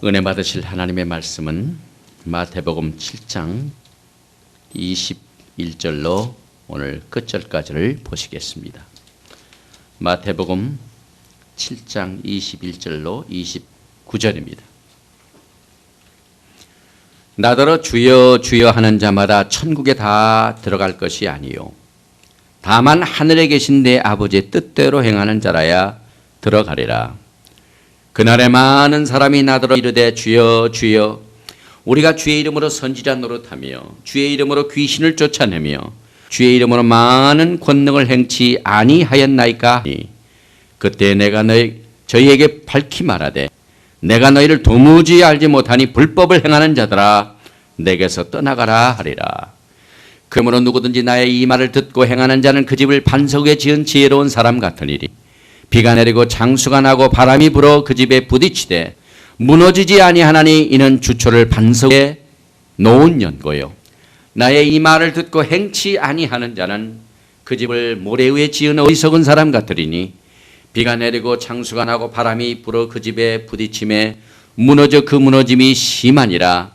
은혜 받으실 하나님의 말씀은 마태복음 7장 21절로 오늘 끝절까지를 보시겠습니다. 마태복음 7장 21절로 29절입니다. 나더러 주여 주여 하는 자마다 천국에 다 들어갈 것이 아니요 다만 하늘에 계신 내 아버지의 뜻대로 행하는 자라야 들어가리라. 그날에 많은 사람이 나더러 이르되 주여 주여 우리가 주의 이름으로 선지자 노릇하며 주의 이름으로 귀신을 쫓아내며 주의 이름으로 많은 권능을 행치 아니하였나이까. 그때 내가 저희에게 밝히 말하되 내가 너희를 도무지 알지 못하니 불법을 행하는 자들아 내게서 떠나가라 하리라. 그러므로 누구든지 나의 이 말을 듣고 행하는 자는 그 집을 반석 위에 지은 지혜로운 사람 같으니리. 비가 내리고 장수가 나고 바람이 불어 그 집에 부딪히되 무너지지 아니하나니 이는 주초를 반석에 놓은 연고요. 나의 이 말을 듣고 행치 아니하는 자는 그 집을 모래 위에 지은 어리석은 사람 같으리니 비가 내리고 장수가 나고 바람이 불어 그 집에 부딪힘에 무너져 그 무너짐이 심하니라.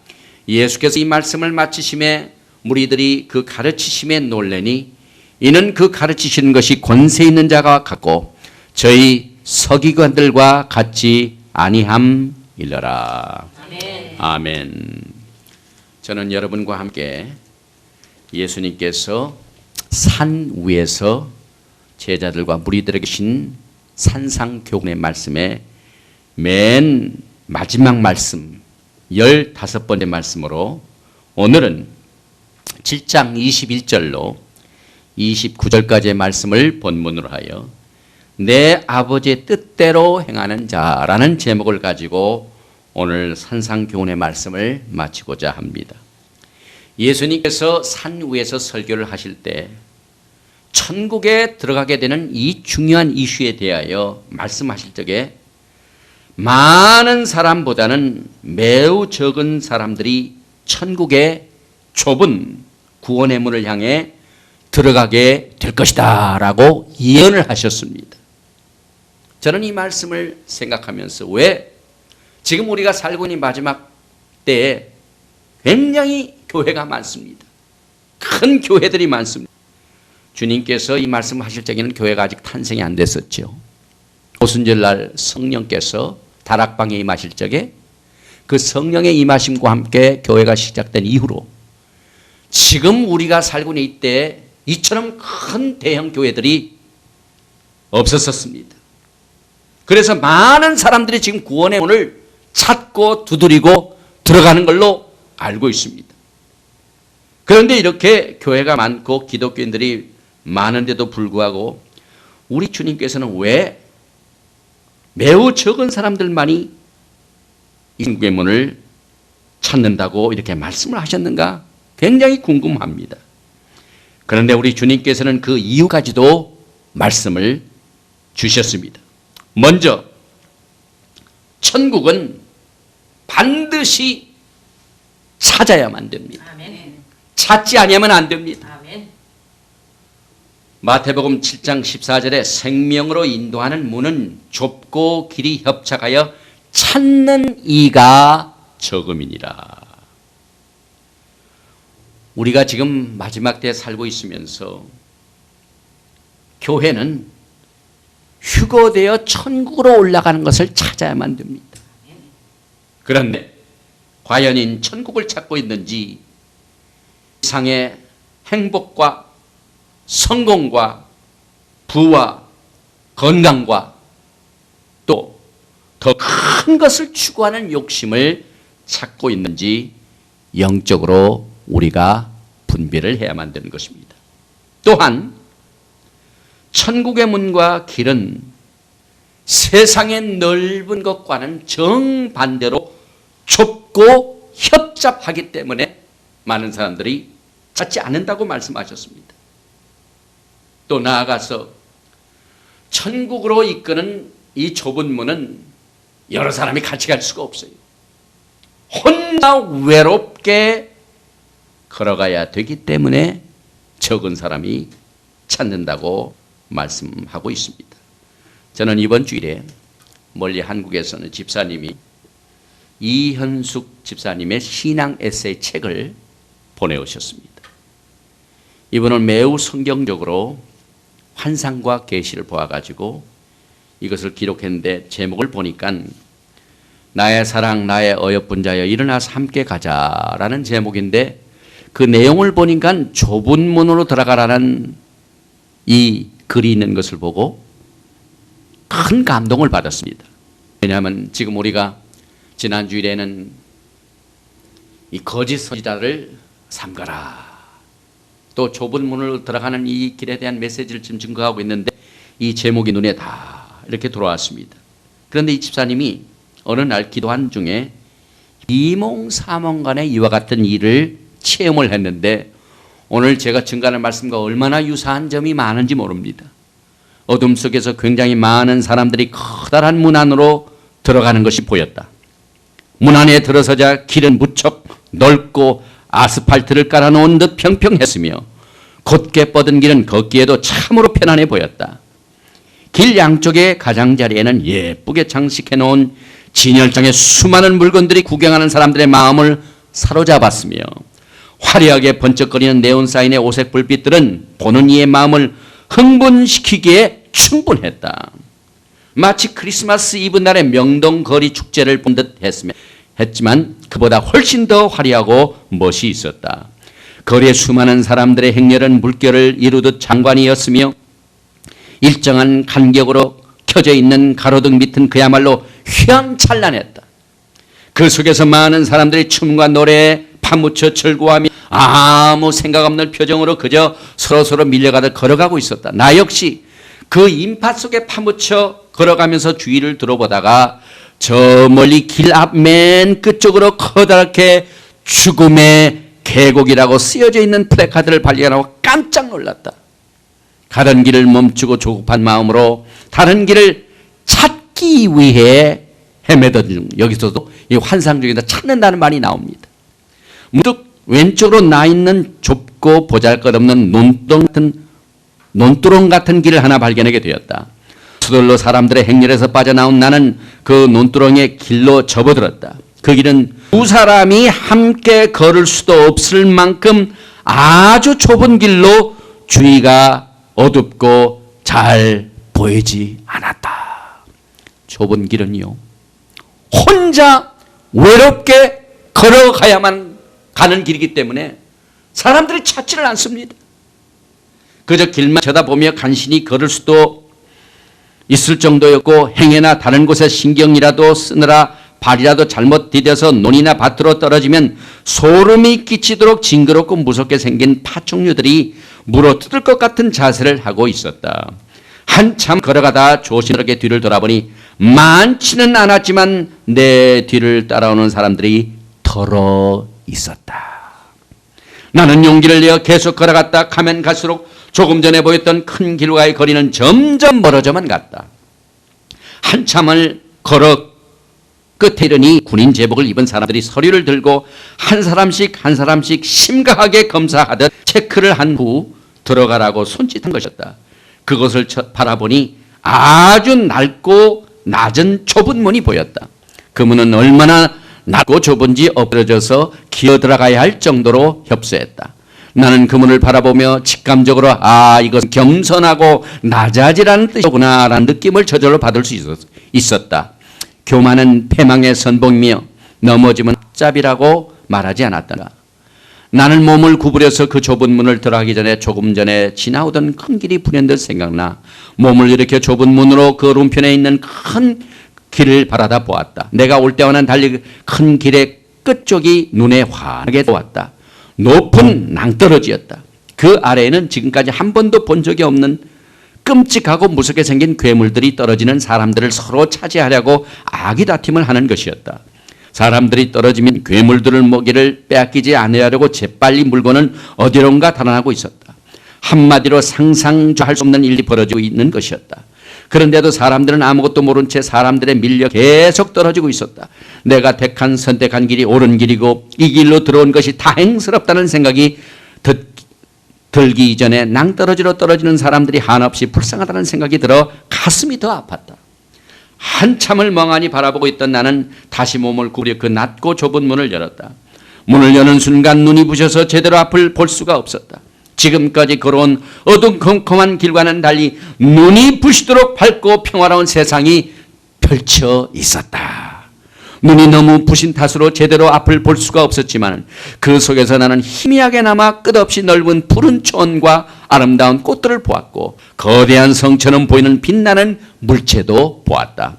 예수께서 이 말씀을 마치심에 무리들이 그 가르치심에 놀래니 이는 그 가르치시는 것이 권세 있는 자가 같고 저희 서기관들과 같지 아니함이러라. 아멘. 아멘. 저는 여러분과 함께 예수님께서 산 위에서 제자들과 무리들에게 주신 산상교훈의 말씀에 맨 마지막 말씀 15번째 말씀으로 오늘은 7장 21절로 29절까지의 말씀을 본문으로 하여 내 아버지의 뜻대로 행하는 자라는 제목을 가지고 오늘 산상교훈의 말씀을 마치고자 합니다. 예수님께서 산 위에서 설교를 하실 때 천국에 들어가게 되는 이 중요한 이슈에 대하여 말씀하실 적에 많은 사람보다는 매우 적은 사람들이 천국의 좁은 구원의 문을 향해 들어가게 될 것이다 라고 예언을 하셨습니다. 저는 이 말씀을 생각하면서 왜 지금 우리가 살고 있는 마지막 때에 굉장히 교회가 많습니다. 큰 교회들이 많습니다. 주님께서 이 말씀을 하실 적에는 교회가 아직 탄생이 안 됐었죠. 오순절날 성령께서 다락방에 임하실 적에 그 성령의 임하심과 함께 교회가 시작된 이후로 지금 우리가 살고 있는 이때에 이처럼 큰 대형 교회들이 없었습니다. 그래서 많은 사람들이 지금 구원의 문을 찾고 두드리고 들어가는 걸로 알고 있습니다. 그런데 이렇게 교회가 많고 기독교인들이 많은데도 불구하고 우리 주님께서는 왜 매우 적은 사람들만이 이 천국의 문을 찾는다고 이렇게 말씀을 하셨는가 굉장히 궁금합니다. 그런데 우리 주님께서는 그 이유까지도 말씀을 주셨습니다. 먼저 천국은 반드시 찾아야만 됩니다. 아멘. 찾지 아니하면 안 됩니다. 아멘. 마태복음 7장 14절에 생명으로 인도하는 문은 좁고 길이 협착하여 찾는 이가 적음이니라. 우리가 지금 마지막 때에 살고 있으면서 교회는 휴거되어 천국으로 올라가는 것을 찾아야만 됩니다. 그런데 과연 천국을 찾고 있는지 세상의 행복과 성공과 부와 건강과 또 더 큰 것을 추구하는 욕심을 찾고 있는지 영적으로 우리가 분별을 해야만 되는 것입니다. 또한 천국의 문과 길은 세상의 넓은 것과는 정반대로 좁고 협잡하기 때문에 많은 사람들이 찾지 않는다고 말씀하셨습니다. 또 나아가서 천국으로 이끄는 이 좁은 문은 여러 사람이 같이 갈 수가 없어요. 혼자 외롭게 걸어가야 되기 때문에 적은 사람이 찾는다고 말씀하고 있습니다. 저는 이번 주일에 멀리 한국에서는 집사님이 이현숙 집사님의 신앙 에세이 책을 보내오셨습니다. 이분은 매우 성경적으로 환상과 계시를 보아가지고 이것을 기록했는데 제목을 보니까 나의 사랑 나의 어여쁜 자여 일어나서 함께 가자라는 제목인데 그 내용을 보니까 좁은 문으로 들어가라는 이 글이 있는 것을 보고 큰 감동을 받았습니다. 왜냐하면 지금 우리가 지난 주일에는 이 거짓 선지자를 삼가라, 또 좁은 문으로 들어가는 이 길에 대한 메시지를 지금 증거하고 있는데 이 제목이 눈에 다 이렇게 들어왔습니다. 그런데 이 집사님이 어느 날 기도한 중에 이몽사몽간에 이와 같은 일을 체험을 했는데 오늘 제가 증가하는 말씀과 얼마나 유사한 점이 많은지 모릅니다. 어둠 속에서 굉장히 많은 사람들이 커다란 문 안으로 들어가는 것이 보였다. 문 안에 들어서자 길은 무척 넓고 아스팔트를 깔아놓은 듯 평평했으며 곧게 뻗은 길은 걷기에도 참으로 편안해 보였다. 길 양쪽의 가장자리에는 예쁘게 장식해놓은 진열장의 수많은 물건들이 구경하는 사람들의 마음을 사로잡았으며 화려하게 번쩍거리는 네온사인의 오색 불빛들은 보는 이의 마음을 흥분시키기에 충분했다. 마치 크리스마스 이브 날의 명동거리 축제를 본 듯 했지만 그보다 훨씬 더 화려하고 멋이 있었다. 거리에 수많은 사람들의 행렬은 물결을 이루듯 장관이었으며 일정한 간격으로 켜져 있는 가로등 밑은 그야말로 휘황찬란했다. 그 속에서 많은 사람들이 춤과 노래에 파묻혀 즐거워하며 아무 생각 없는 표정으로 그저 서로서로 밀려가듯 걸어가고 있었다. 나 역시 그 인파 속에 파묻혀 걸어가면서 주위를 들어보다가 저 멀리 길 앞 맨 끝쪽으로 커다랗게 죽음의 계곡이라고 쓰여져 있는 플래카드를 발견하고 깜짝 놀랐다. 가던 길을 멈추고 조급한 마음으로 다른 길을 찾기 위해 헤매던 중 여기서도 이 환상 중에다 찾는다는 말이 나옵니다. 문득 왼쪽으로 나 있는 좁고 보잘것없는 논두렁 같은 길을 하나 발견하게 되었다. 서둘러 사람들의 행렬에서 빠져나온 나는 그 논두렁의 길로 접어들었다. 그 길은 두 사람이 함께 걸을 수도 없을 만큼 아주 좁은 길로 주위가 어둡고 잘 보이지 않았다. 좁은 길은요, 혼자 외롭게 걸어가야만 가는 길이기 때문에 사람들이 찾지를 않습니다. 그저 길만 쳐다보며 간신히 걸을 수도 있을 정도였고 행여나 다른 곳에 신경이라도 쓰느라 발이라도 잘못 디뎌서 논이나 밭으로 떨어지면 소름이 끼치도록 징그럽고 무섭게 생긴 파충류들이 물어뜯을 것 같은 자세를 하고 있었다. 한참 걸어가다 조심스럽게 뒤를 돌아보니 많지는 않았지만 내 뒤를 따라오는 사람들이 덜어 있었다. 나는 용기를 내어 계속 걸어갔다. 가면 갈수록 조금 전에 보였던 큰 길과의 거리는 점점 멀어져만 갔다. 한참을 걸어 끝에 이르니 군인 제복을 입은 사람들이 서류를 들고 한 사람씩 심각하게 검사하듯 체크를 한 후 들어가라고 손짓한 것이었다. 그것을 바라보니 아주 낡고 낮은 좁은 문이 보였다. 그 문은 얼마나 낮고 좁은지 엎드려져서 기어 들어가야 할 정도로 협소했다. 나는 그 문을 바라보며 직감적으로 이것은 겸손하고 낮아지라는 뜻이구나 라는 느낌을 저절로 받을 수 있었다. 교만은 패망의 선봉이며 넘어지면 앞잡이라고 말하지 않았다. 나는 몸을 구부려서 그 좁은 문을 들어가기 전에 조금 전에 지나오던 큰 길이 불현듯 생각나 몸을 일으켜 좁은 문으로 그 오른편에 있는 큰 길을 바라다 보았다. 내가 올 때와는 달리 큰 길의 끝쪽이 눈에 환하게 보았다. 높은 낭떠러지였다. 그 아래에는 지금까지 한 번도 본 적이 없는 끔찍하고 무섭게 생긴 괴물들이 떨어지는 사람들을 서로 차지하려고 아기다툼을 하는 것이었다. 사람들이 떨어지면 괴물들을 먹이를 빼앗기지 않으려고 재빨리 물고는 어디론가 달아나고 있었다. 한마디로 상상도 할 수 없는 일이 벌어지고 있는 것이었다. 그런데도 사람들은 아무것도 모른 채 사람들에 밀려 계속 떨어지고 있었다. 내가 선택한 길이 옳은 길이고 이 길로 들어온 것이 다행스럽다는 생각이 들기 이전에 낭떠러지로 떨어지는 사람들이 한없이 불쌍하다는 생각이 들어 가슴이 더 아팠다. 한참을 멍하니 바라보고 있던 나는 다시 몸을 구부려 그 낮고 좁은 문을 열었다. 문을 여는 순간 눈이 부셔서 제대로 앞을 볼 수가 없었다. 지금까지 걸어온 어두컴컴한 길과는 달리 눈이 부시도록 밝고 평화로운 세상이 펼쳐 있었다. 눈이 너무 부신 탓으로 제대로 앞을 볼 수가 없었지만 그 속에서 나는 희미하게나마 끝없이 넓은 푸른 초원과 아름다운 꽃들을 보았고 거대한 성처럼 보이는 빛나는 물체도 보았다.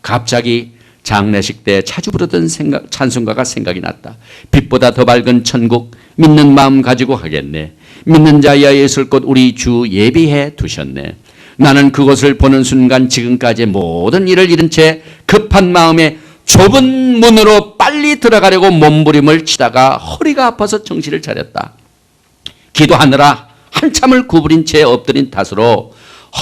갑자기 장례식 때 자주 부르던 찬송가가 생각이 났다. 빛보다 더 밝은 천국 믿는 마음 가지고 하겠네. 믿는 자야 예술꽃 우리 주 예비해 두셨네. 나는 그것을 보는 순간 지금까지 모든 일을 잃은 채 급한 마음에 좁은 문으로 빨리 들어가려고 몸부림을 치다가 허리가 아파서 정신을 차렸다. 기도하느라 한참을 구부린 채 엎드린 탓으로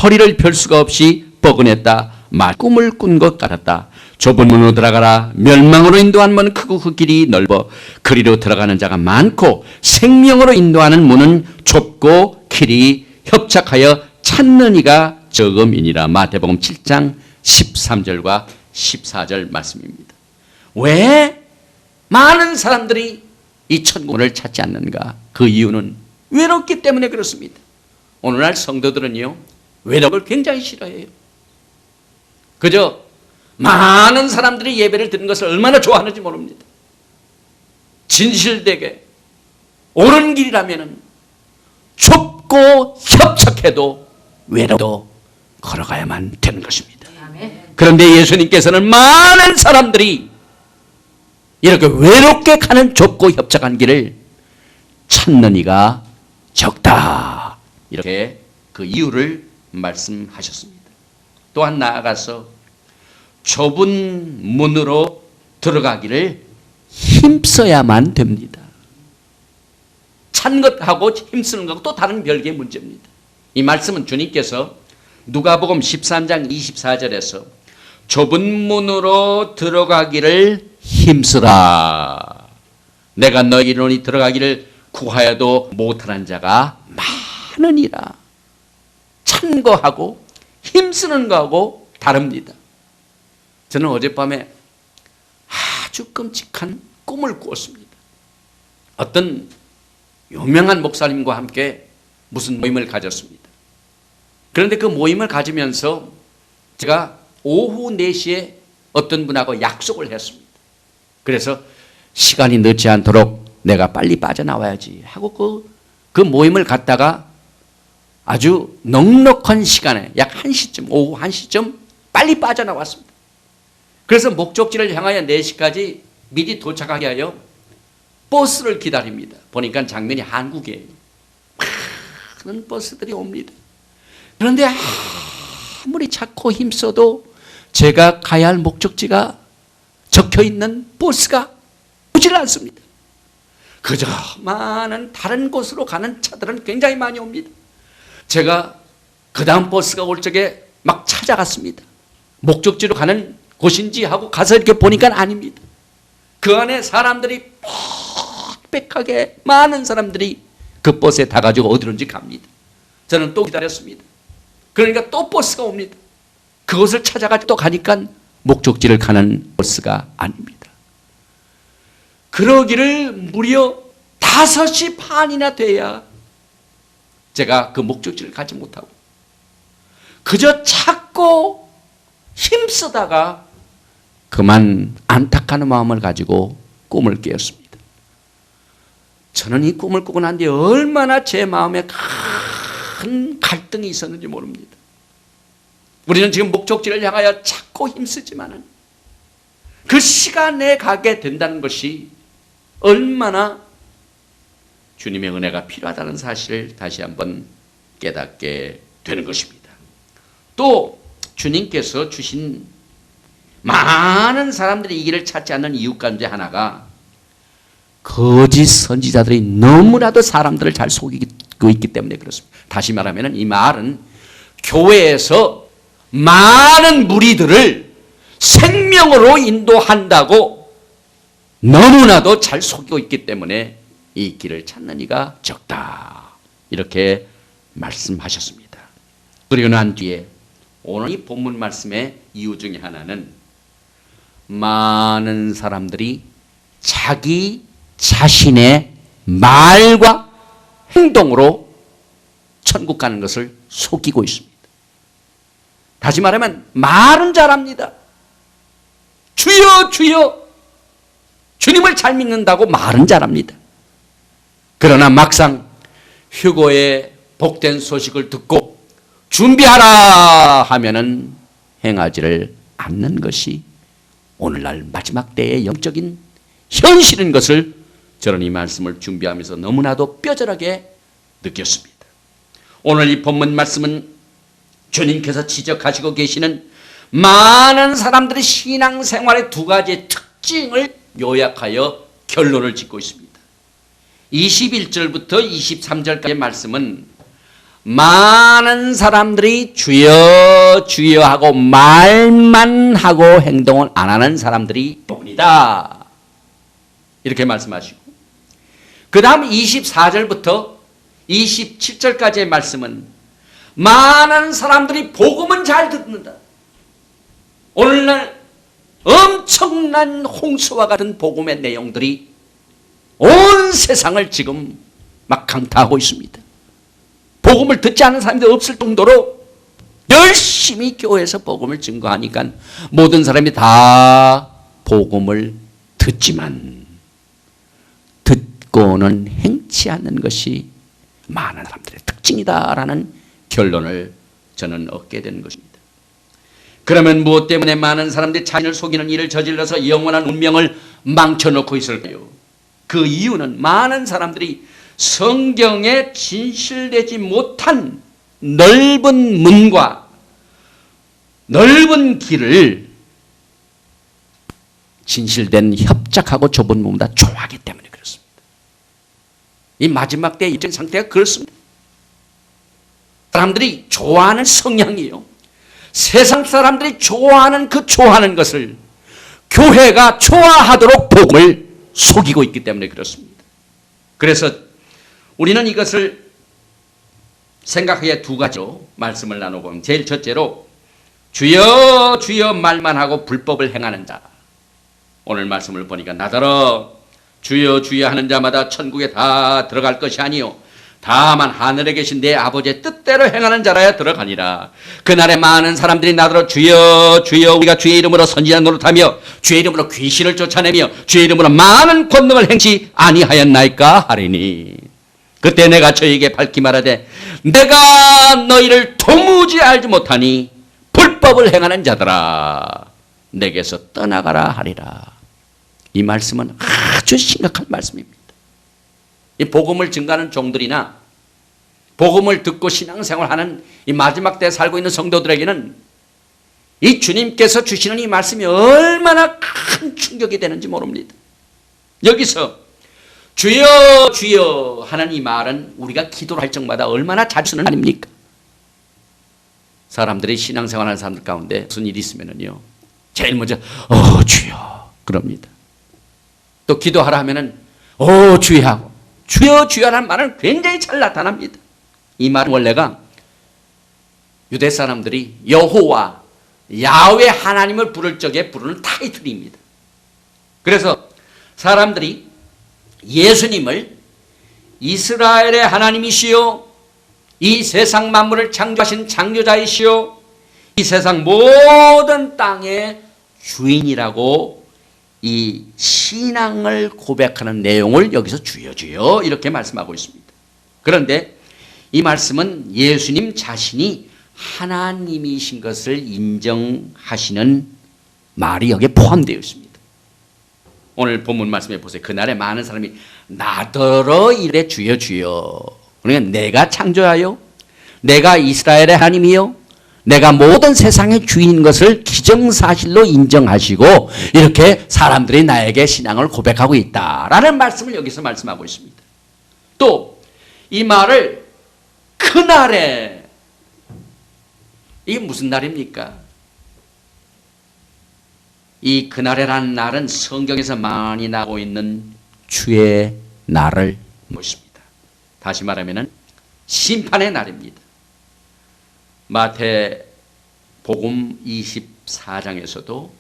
허리를 펼 수가 없이 뻐근했다. 꿈을 꾼 것 같았다. 좁은 문으로 들어가라. 멸망으로 인도한 문은 크고 그 길이 넓어 그리로 들어가는 자가 많고 생명으로 인도하는 문은 좁고 길이 협착하여 찾는 이가 적음이니라. 마태복음 7장 13절과 14절 말씀입니다. 왜 많은 사람들이 이 천국을 찾지 않는가? 그 이유는 외롭기 때문에 그렇습니다. 오늘날 성도들은요, 외롭을 굉장히 싫어해요. 그저 많은 사람들이 예배를 드리는 것을 얼마나 좋아하는지 모릅니다. 진실되게 옳은 길이라면 좁고 협착해도 외로도 걸어가야만 되는 것입니다. 그런데 예수님께서는 많은 사람들이 이렇게 외롭게 가는 좁고 협착한 길을 찾는 이가 적다. 이렇게 그 이유를 말씀하셨습니다. 또한 나아가서 좁은 문으로 들어가기를 힘써야만 됩니다. 찬 것하고 힘쓰는 것하고 또 다른 별개의 문제입니다. 이 말씀은 주님께서 누가복음 13장 24절에서 좁은 문으로 들어가기를 힘쓰라. 내가 너희 이론이 들어가기를 구하여도 못하는 자가 많으니라. 찬 거하고 힘쓰는 거하고 다릅니다. 저는 어젯밤에 아주 끔찍한 꿈을 꾸었습니다. 어떤 유명한 목사님과 함께 무슨 모임을 가졌습니다. 그런데 그 모임을 가지면서 제가 오후 4시에 어떤 분하고 약속을 했습니다. 그래서 시간이 늦지 않도록 내가 빨리 빠져나와야지 하고 그 모임을 갔다가 아주 넉넉한 시간에 약 1시쯤, 오후 1시쯤 빨리 빠져나왔습니다. 그래서 목적지를 향하여 4시까지 미리 도착하게 하여 버스를 기다립니다. 보니까 장면이 한국이에요. 많은 버스들이 옵니다. 그런데 아무리 찾고 힘써도 제가 가야 할 목적지가 적혀있는 버스가 오질 않습니다. 그저 많은 다른 곳으로 가는 차들은 굉장히 많이 옵니다. 제가 그 다음 버스가 올 적에 막 찾아갔습니다. 목적지로 가는 곳인지 하고 가서 이렇게 보니까 아닙니다. 그 안에 사람들이 빽빽하게 많은 사람들이 그 버스에 다 가지고 어디론지 갑니다. 저는 또 기다렸습니다. 그러니까 또 버스가 옵니다. 그것을 찾아가 또 가니까 목적지를 가는 버스가 아닙니다. 그러기를 무려 5시 반이나 돼야 제가 그 목적지를 가지 못하고 그저 찾고 힘쓰다가 그만 안타까운 마음을 가지고 꿈을 깨었습니다. 저는 이 꿈을 꾸고 난 뒤에 얼마나 제 마음에 큰 갈등이 있었는지 모릅니다. 우리는 지금 목적지를 향하여 찾고 힘쓰지만은 그 시간에 가게 된다는 것이 얼마나 주님의 은혜가 필요하다는 사실을 다시 한번 깨닫게 되는 것입니다. 또 주님께서 주신 많은 사람들이 이 길을 찾지 않는 이유 가운데 하나가 거짓 선지자들이 너무나도 사람들을 잘 속이고 있기 때문에 그렇습니다. 다시 말하면 이 말은 교회에서 많은 무리들을 생명으로 인도한다고 너무나도 잘 속이고 있기 때문에 이 길을 찾는 이가 적다. 이렇게 말씀하셨습니다. 그리고 난 뒤에 오늘 이 본문 말씀의 이유 중에 하나는 많은 사람들이 자기 자신의 말과 행동으로 천국 가는 것을 속이고 있습니다. 다시 말하면 말은 잘합니다. 주여 주여 주님을 잘 믿는다고 말은 잘합니다. 그러나 막상 휴거의 복된 소식을 듣고 준비하라 하면은 행하지를 않는 것이 오늘날 마지막 때의 영적인 현실인 것을 저는 이 말씀을 준비하면서 너무나도 뼈저하게 느꼈습니다. 오늘 이 본문 말씀은 주님께서 지적하시고 계시는 많은 사람들의 신앙생활의 두 가지의 특징을 요약하여 결론을 짓고 있습니다. 21절부터 23절까지의 말씀은 많은 사람들이 주여 주여 하고 말만 하고 행동을 안 하는 사람들이 뿐이다, 이렇게 말씀하시고, 그 다음 24절부터 27절까지의 말씀은 많은 사람들이 복음은 잘 듣는다. 오늘날 엄청난 홍수와 같은 복음의 내용들이 온 세상을 지금 막 강타하고 있습니다. 복음을 듣지 않는 사람들이 없을 정도로 열심히 교회에서 복음을 증거하니까 모든 사람이 다 복음을 듣지만 듣고는 행치 않는 것이 많은 사람들의 특징이다라는 결론을 저는 얻게 된 것입니다. 그러면 무엇 때문에 많은 사람들이 자신을 속이는 일을 저질러서 영원한 운명을 망쳐놓고 있을까요? 그 이유는 많은 사람들이 성경에 진실되지 못한 넓은 문과 넓은 길을 진실된 협착하고 좁은 문보다 좋아하기 때문에 그렇습니다. 이 마지막 때의 입장 상태가 그렇습니다. 사람들이 좋아하는 성향이요, 세상 사람들이 좋아하는 그 좋아하는 것을 교회가 좋아하도록 복음을 속이고 있기 때문에 그렇습니다. 그래서 우리는 이것을 생각하기에 두 가지로 말씀을 나눠보면, 제일 첫째로 주여 주여 말만 하고 불법을 행하는 자. 오늘 말씀을 보니까 나더러 주여 주여 하는 자마다 천국에 다 들어갈 것이 아니요 다만 하늘에 계신 내 아버지의 뜻대로 행하는 자라야 들어가니라. 그날에 많은 사람들이 나더러 주여 주여 우리가 주의 이름으로 선지자 노릇하며 주의 이름으로 귀신을 쫓아내며 주의 이름으로 많은 권능을 행치 아니하였나이까 하리니, 그때 내가 저에게 밝히 말하되 내가 너희를 도무지 알지 못하니 불법을 행하는 자들아 내게서 떠나가라 하리라. 이 말씀은 아주 심각한 말씀입니다. 이 복음을 증거하는 종들이나 복음을 듣고 신앙생활하는 이 마지막 때에 살고 있는 성도들에게는 이 주님께서 주시는 이 말씀이 얼마나 큰 충격이 되는지 모릅니다. 여기서 주여 주여 하는 이 말은 우리가 기도를 할 적마다 얼마나 자주 쓰는 말입니까? 사람들이 신앙생활하는 사람들 가운데 무슨 일이 있으면요 제일 먼저 주여 그럽니다. 또 기도하라 하면은 주여 하고, 주여 주여라는 말은 굉장히 잘 나타납니다. 이 말은 원래가 유대 사람들이 여호와 야훼 하나님을 부를 적에 부르는 타이틀입니다. 그래서 사람들이 예수님을 이스라엘의 하나님이시요 이 세상 만물을 창조하신 창조자이시요 이 세상 모든 땅의 주인이라고 이 신앙을 고백하는 내용을 여기서 주여 주여 이렇게 말씀하고 있습니다. 그런데 이 말씀은 예수님 자신이 하나님이신 것을 인정하시는 말이 여기에 포함되어 있습니다. 오늘 본문 말씀에 보세요. 그날에 많은 사람이 나더러 이래 주여 주여, 그러니까 내가 창조하여 내가 이스라엘의 하나님이요 내가 모든 세상의 주인인 것을 기정사실로 인정하시고 이렇게 사람들이 나에게 신앙을 고백하고 있다라는 말씀을 여기서 말씀하고 있습니다. 또 이 말을 그날에, 이게 무슨 날입니까? 이 그날이라는 날은 성경에서 많이 나오고 있는 주의 날을 모십니다. 다시 말하면 심판의 날입니다. 마태 복음 24장에서도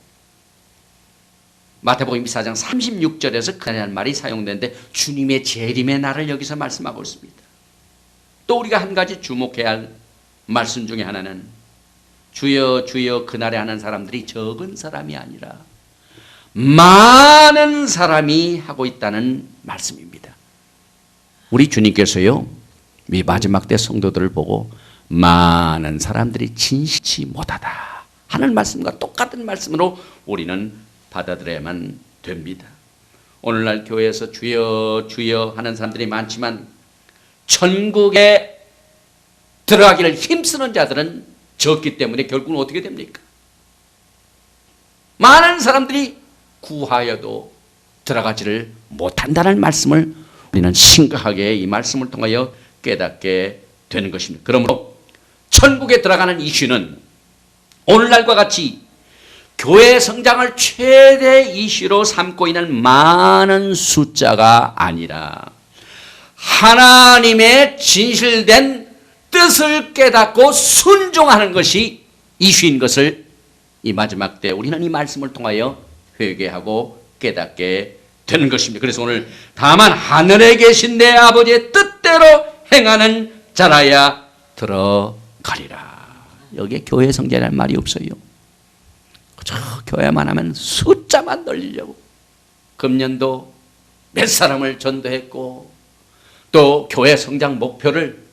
마태복음 24장 36절에서 그날이라는 말이 사용되는데 주님의 재림의 날을 여기서 말씀하고 있습니다. 또 우리가 한 가지 주목해야 할 말씀 중에 하나는 주여 주여 그날에 하는 사람들이 적은 사람이 아니라 많은 사람이 하고 있다는 말씀입니다. 우리 주님께서요, 이 마지막 때 성도들을 보고 많은 사람들이 진실치 못하다 하는 말씀과 똑같은 말씀으로 우리는 받아들여야만 됩니다. 오늘날 교회에서 주여 주여 하는 사람들이 많지만 천국에 들어가기를 힘쓰는 자들은 적기 때문에 결국은 어떻게 됩니까? 많은 사람들이 구하여도 들어가지를 못한다는 말씀을 우리는 심각하게 이 말씀을 통하여 깨닫게 되는 것입니다. 그러므로 천국에 들어가는 이슈는 오늘날과 같이 교회 성장을 최대 이슈로 삼고 있는 많은 숫자가 아니라 하나님의 진실된 뜻을 깨닫고 순종하는 것이 이슈인 것을 이 마지막 때 우리는 이 말씀을 통하여 회개하고 깨닫게 되는 것입니다. 그래서 오늘 다만 하늘에 계신 내 아버지의 뜻대로 행하는 자라야 들어가리라. 여기에 교회 성장이라는 말이 없어요. 그저 교회만 하면 숫자만 늘리려고 금년도 몇 사람을 전도했고 또 교회 성장 목표를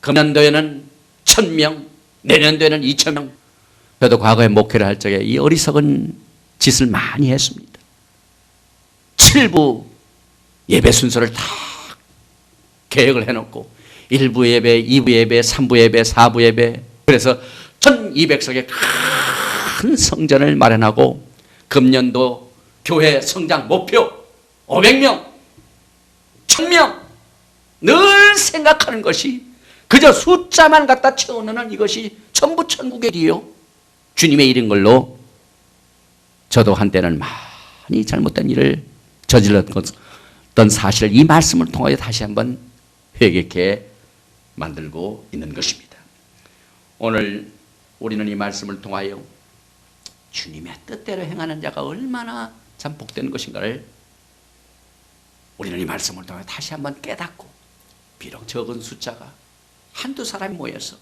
금년도에는 1000명, 내년도에는 2000명. 저도 과거에 목회를 할 적에 이 어리석은 짓을 많이 했습니다. 7부 예배 순서를 다 계획을 해놓고 1부 예배, 2부 예배, 3부 예배, 4부 예배, 그래서 1200석의 큰 성전을 마련하고 금년도 교회 성장 목표 500명, 1000명 늘 생각하는 것이 그저 숫자만 갖다 채워넣는 이것이 전부 천국의 일이요. 주님의 일인 걸로 저도 한때는 많이 잘못된 일을 저질렀던 사실을 이 말씀을 통하여 다시 한번 회개케 만들고 있는 것입니다. 오늘 우리는 이 말씀을 통하여 주님의 뜻대로 행하는 자가 얼마나 참 복된 것인가를 우리는 이 말씀을 통해 다시 한번 깨닫고 비록 적은 숫자가 한두 사람이 모여서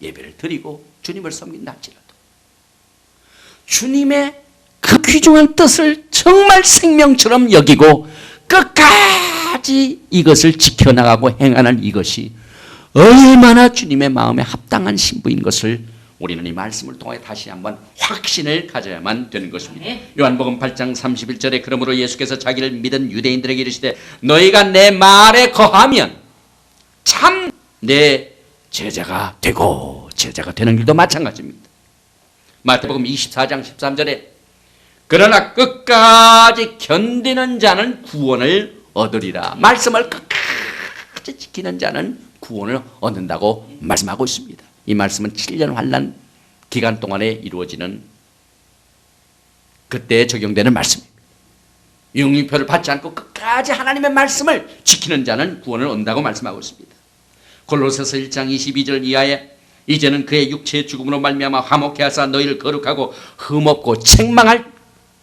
예배를 드리고 주님을 섬긴다 할지라도 주님의 그 귀중한 뜻을 정말 생명처럼 여기고 끝까지 이것을 지켜나가고 행하는 이것이 얼마나 주님의 마음에 합당한 신부인 것을 우리는 이 말씀을 통해 다시 한번 확신을 가져야만 되는 것입니다. 요한복음 8장 31절에 그러므로 예수께서 자기를 믿은 유대인들에게 이르시되 너희가 내 말에 거하면 참 내 제자가 되고 제자가 되는 길도 마찬가지입니다. 마태복음 24장 13절에 그러나 끝까지 견디는 자는 구원을 얻으리라. 말씀을 끝까지 지키는 자는 구원을 얻는다고 말씀하고 있습니다. 이 말씀은 7년 환난 기간 동안에 이루어지는 그때에 적용되는 말씀입니다. 영육표를 받지 않고 끝까지 하나님의 말씀을 지키는 자는 구원을 얻는다고 말씀하고 있습니다. 골로새서 1장 22절 이하에 이제는 그의 육체의 죽음으로 말미암아 화목케 하사 너희를 거룩하고 흠없고 책망할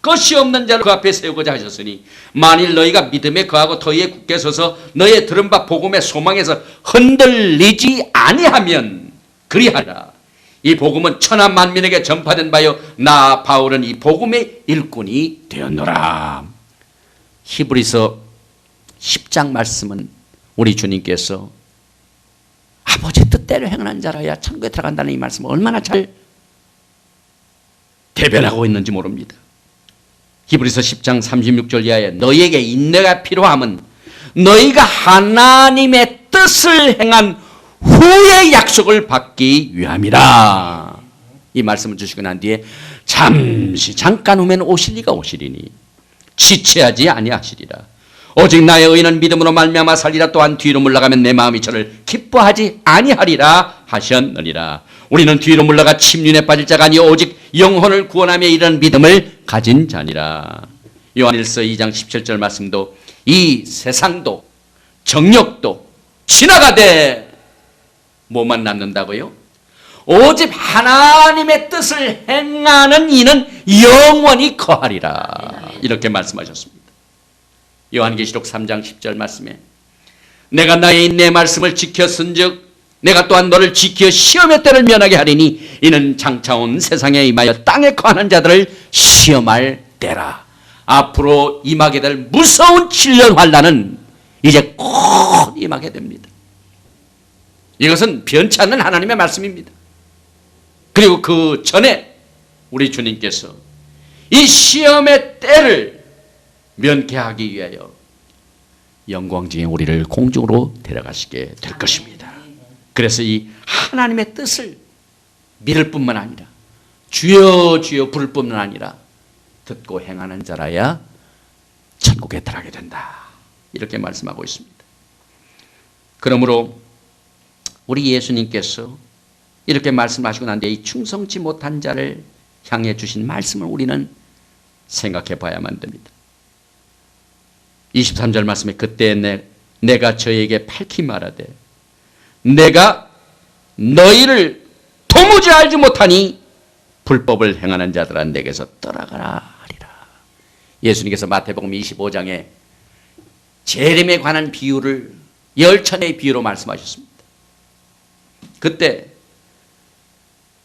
것이 없는 자를 그 앞에 세우고자 하셨으니 만일 너희가 믿음에 거하고 더위에 굳게 서서 너희의 들은 바 복음의 소망에서 흔들리지 아니하면 그리하라. 이 복음은 천하 만민에게 전파된 바요 나 바울은 이 복음의 일꾼이 되었노라. 히브리서 10장 말씀은 우리 주님께서 아버지 뜻대로 행하는 자라야 천국에 들어간다는 이 말씀을 얼마나 잘 대변하고 있는지 모릅니다. 히브리서 10장 36절 이하에 너희에게 인내가 필요함은 너희가 하나님의 뜻을 행한 후의 약속을 받기 위함이라. 이 말씀을 주시고 난 뒤에 잠깐 후면 오실 이가 오시리니 지체하지 아니하시리라. 오직 나의 의는 믿음으로 말미암아 살리라. 또한 뒤로 물러가면 내 마음이 저를 기뻐하지 아니하리라 하셨느니라. 우리는 뒤로 물러가 침륜에 빠질 자가 아니요 오직 영혼을 구원하며 이런 믿음을 가진 자니라. 요한일서 2장 17절 말씀도 이 세상도 정욕도 지나가되 뭐만 남는다고요? 오직 하나님의 뜻을 행하는 이는 영원히 거하리라. 이렇게 말씀하셨습니다. 요한계시록 3장 10절 말씀에 내가 나의 내 말씀을 지켰은즉 내가 또한 너를 지켜 시험의 때를 면하게 하리니 이는 장차 온 세상에 임하여 땅에 거하는 자들을 시험할 때라. 앞으로 임하게 될 무서운 7년 환난은 이제 곧 임하게 됩니다. 이것은 변치 않는 하나님의 말씀입니다. 그리고 그 전에 우리 주님께서 이 시험의 때를 면케하기 위하여 영광 중에 우리를 공중으로 데려가시게 될 것입니다. 그래서 이 하나님의 뜻을 믿을 뿐만 아니라 주여 주여 부를 뿐만 아니라 듣고 행하는 자라야 천국에 들어가게 된다. 이렇게 말씀하고 있습니다. 그러므로 우리 예수님께서 이렇게 말씀하시고 난 뒤에 이 충성치 못한 자를 향해 주신 말씀을 우리는 생각해 봐야만 됩니다. 23절 말씀에 그때 내가 저에게 밝히 말하되 내가 너희를 도무지 알지 못하니 불법을 행하는 자들아 내게서 떠나가라 하리라. 예수님께서 마태복음 25장에 재림에 관한 비유를 열천의 비유로 말씀하셨습니다. 그때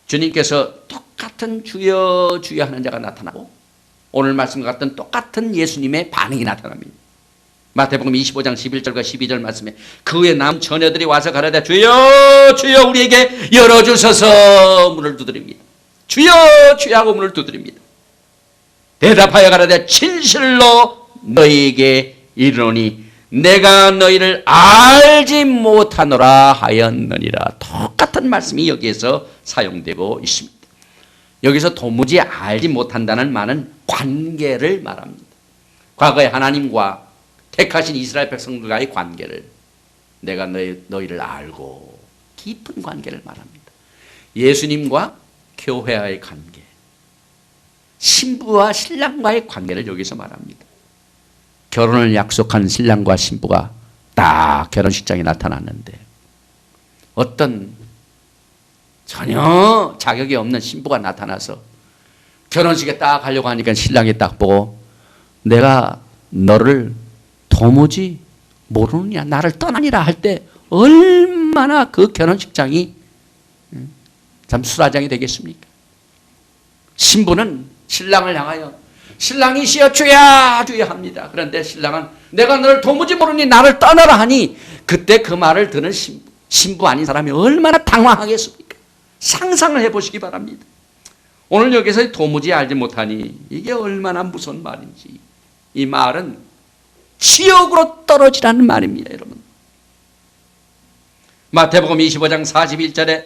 주님께서 똑같은 주여 주여 하는 자가 나타나고 오늘 말씀과 같은 똑같은 예수님의 반응이 나타납니다. 마태복음 25장 11절과 12절 말씀에 그 후에 남 처녀들이 와서 가라되 주여 주여 우리에게 열어주소서 문을 두드립니다. 주여 주여 하고 문을 두드립니다. 대답하여 가라되 진실로 너희에게 이르노니 내가 너희를 알지 못하노라 하였느니라. 똑같은 말씀이 여기에서 사용되고 있습니다. 여기서 도무지 알지 못한다는 말은 관계를 말합니다. 과거에 하나님과 택하신 이스라엘 백성들과의 관계를 내가 너희를 알고 깊은 관계를 말합니다. 예수님과 교회와의 관계, 신부와 신랑과의 관계를 여기서 말합니다. 결혼을 약속한 신랑과 신부가 딱 결혼식장에 나타났는데 어떤 전혀 자격이 없는 신부가 나타나서 결혼식에 딱 가려고 하니까 신랑이 딱 보고 내가 너를 도무지 모르느냐 나를 떠나니라 할 때 얼마나 그 결혼식장이 참 수라장이 되겠습니까? 신부는 신랑을 향하여 신랑이시여 주야 주야 합니다. 그런데 신랑은 내가 너를 도무지 모르니 나를 떠나라 하니 그때 그 말을 듣는 신부 아닌 사람이 얼마나 당황하겠습니까? 상상을 해보시기 바랍니다. 오늘 여기서 도무지 알지 못하니 이게 얼마나 무서운 말인지. 이 말은 지옥으로 떨어지라는 말입니다. 여러분. 마태복음 25장 41절에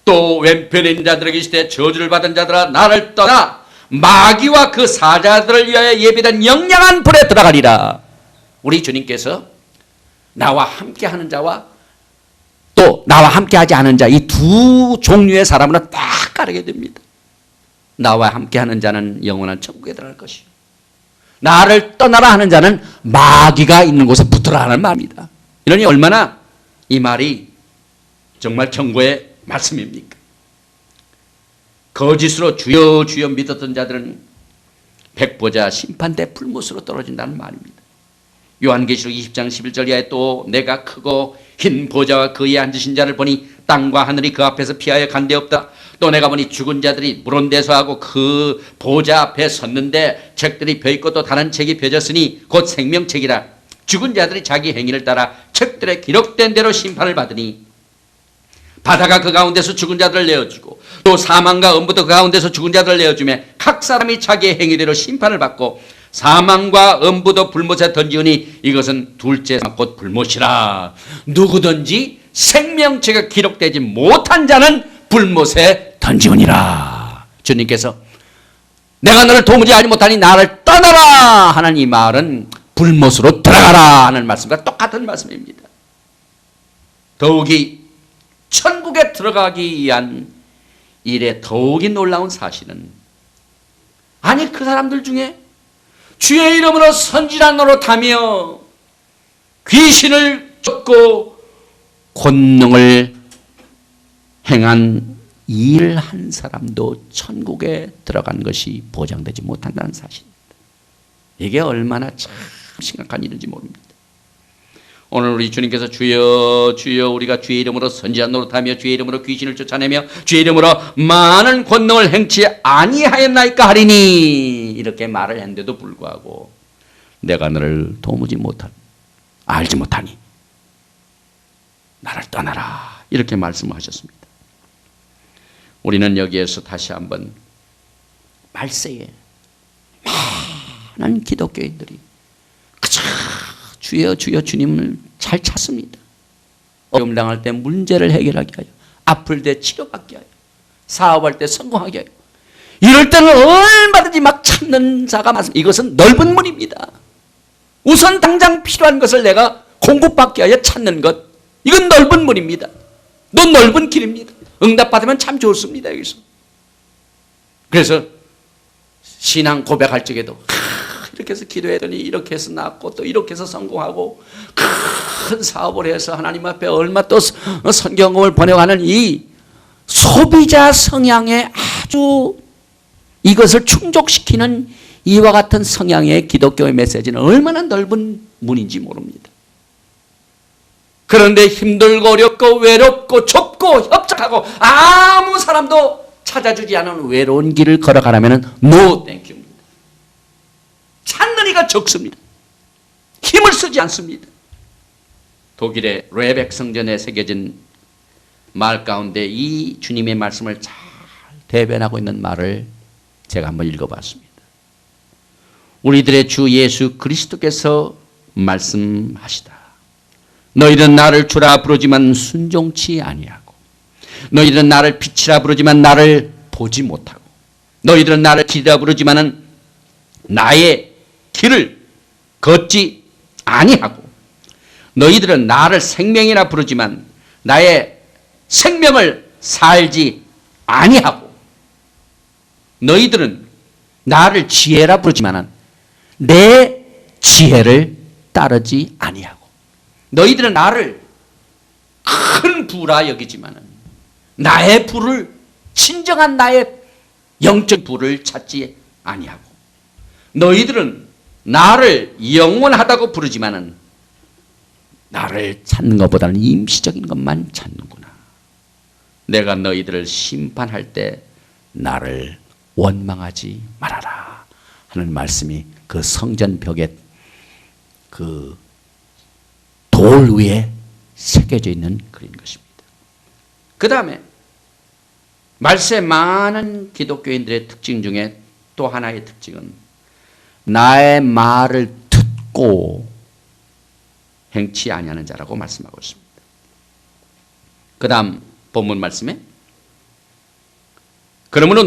또 왼편에 있는 자들에게 이르시되 저주를 받은 자들아 나를 떠나 마귀와 그 사자들을 위하여 예비된 영영한 불에 들어가리라. 우리 주님께서 나와 함께하는 자와 또 나와 함께하지 않은 자 이 두 종류의 사람으로 딱 가르게 됩니다. 나와 함께하는 자는 영원한 천국에 들어갈 것이요 나를 떠나라 하는 자는 마귀가 있는 곳에 붙으라 하는 말입니다. 이러니 얼마나 이 말이 정말 경고의 말씀입니까? 거짓으로 주여 주여 믿었던 자들은 백보자 심판대 불못으로 떨어진다는 말입니다. 요한계시록 20장 11절 이하에 또 내가 크고 흰 보좌와 그 위에 앉으신 자를 보니 땅과 하늘이 그 앞에서 피하여 간 데 없다. 또 내가 보니 죽은 자들이 물온대서하고 그 보좌 앞에 섰는데 책들이 펴있고 또 다른 책이 펴졌으니 곧 생명책이라. 죽은 자들이 자기 행위를 따라 책들에 기록된 대로 심판을 받으니 바다가 그 가운데서 죽은 자들을 내어주고 또 사망과 음부도 그 가운데서 죽은 자들을 내어주며 각 사람이 자기의 행위대로 심판을 받고 사망과 음부도 불못에 던지우니 이것은 둘째 곧 불못이라. 누구든지 생명책에 기록되지 못한 자는 불못에 던지우니라. 주님께서 내가 너를 도무지 알지 못하니 나를 떠나라 하는 이 말은 불못으로 들어가라 하는 말씀과 똑같은 말씀입니다. 더욱이 천국에 들어가기 위한 일에 더욱이 놀라운 사실은 아니 그 사람들 중에 주의 이름으로 선지자 노릇하며 귀신을 쫓고 권능을 행한 일을 한 사람도 천국에 들어간 것이 보장되지 못한다는 사실입니다. 이게 얼마나 참 심각한 일인지 모릅니다. 오늘 우리 주님께서 주여 주여 우리가 주의 이름으로 선지자 노릇하며 주의 이름으로 귀신을 쫓아내며 주의 이름으로 많은 권능을 행치 아니하였나이까 하리니 이렇게 말을 했는데도 불구하고 내가 너를 도무지 못하니 알지 못하니 나를 떠나라 이렇게 말씀하셨습니다. 우리는 여기에서 다시 한번 말세에 많은 기독교인들이 그저 주여 주여 주님을 잘 찾습니다. 어려움 당할 때 문제를 해결하게 하여 아플 때 치료받게 하여 사업할 때 성공하게 하여 이럴 때는 얼마든지 막 찾는 자가 많습니다. 이것은 넓은 문입니다. 우선 당장 필요한 것을 내가 공급받게 하여 찾는 것 이건 넓은 문입니다. 또 넓은 길입니다. 응답받으면 참 좋습니다. 여기서 그래서 신앙 고백할 적에도 이렇게 해서 기도했더니 이렇게 해서 낫고 또 이렇게 해서 성공하고 큰 사업을 해서 하나님 앞에 얼마 또 선경금을 번역하는 이 소비자 성향의 아주 이것을 충족시키는 이와 같은 성향의 기독교의 메시지는 얼마나 넓은 문인지 모릅니다. 그런데 힘들고 어렵고 외롭고 좁고 협착하고 아무 사람도 찾아주지 않은 외로운 길을 걸어가라면 no thank you. 찾는 이가 적습니다. 힘을 쓰지 않습니다. 독일의 레벡 성전에 새겨진 말 가운데 이 주님의 말씀을 잘 대변하고 있는 말을 제가 한번 읽어봤습니다. 우리들의 주 예수 그리스도께서 말씀하시다. 너희는 나를 주라 부르지만 순종치 아니하고 너희들은 나를 빛이라 부르지만 나를 보지 못하고 너희들은 나를 길이라 부르지만은 나의 길을 걷지 아니하고 너희들은 나를 생명이라 부르지만 나의 생명을 살지 아니하고 너희들은 나를 지혜라 부르지만은 내 지혜를 따르지 아니하고 너희들은 나를 큰 부라 여기지만은 나의 부를 진정한 나의 영적 부를 찾지 아니하고 너희들은 나를 영원하다고 부르지만은 나를 찾는 것보다는 임시적인 것만 찾는구나. 내가 너희들을 심판할 때 나를 원망하지 말아라 하는 말씀이 그 성전 벽에 그 돌 위에 새겨져 있는 글인 것입니다. 그 다음에 말세 많은 기독교인들의 특징 중에 또 하나의 특징은 나의 말을 듣고 행치 아니하는 자라고 말씀하고 있습니다. 그 다음 본문 말씀에 그러므로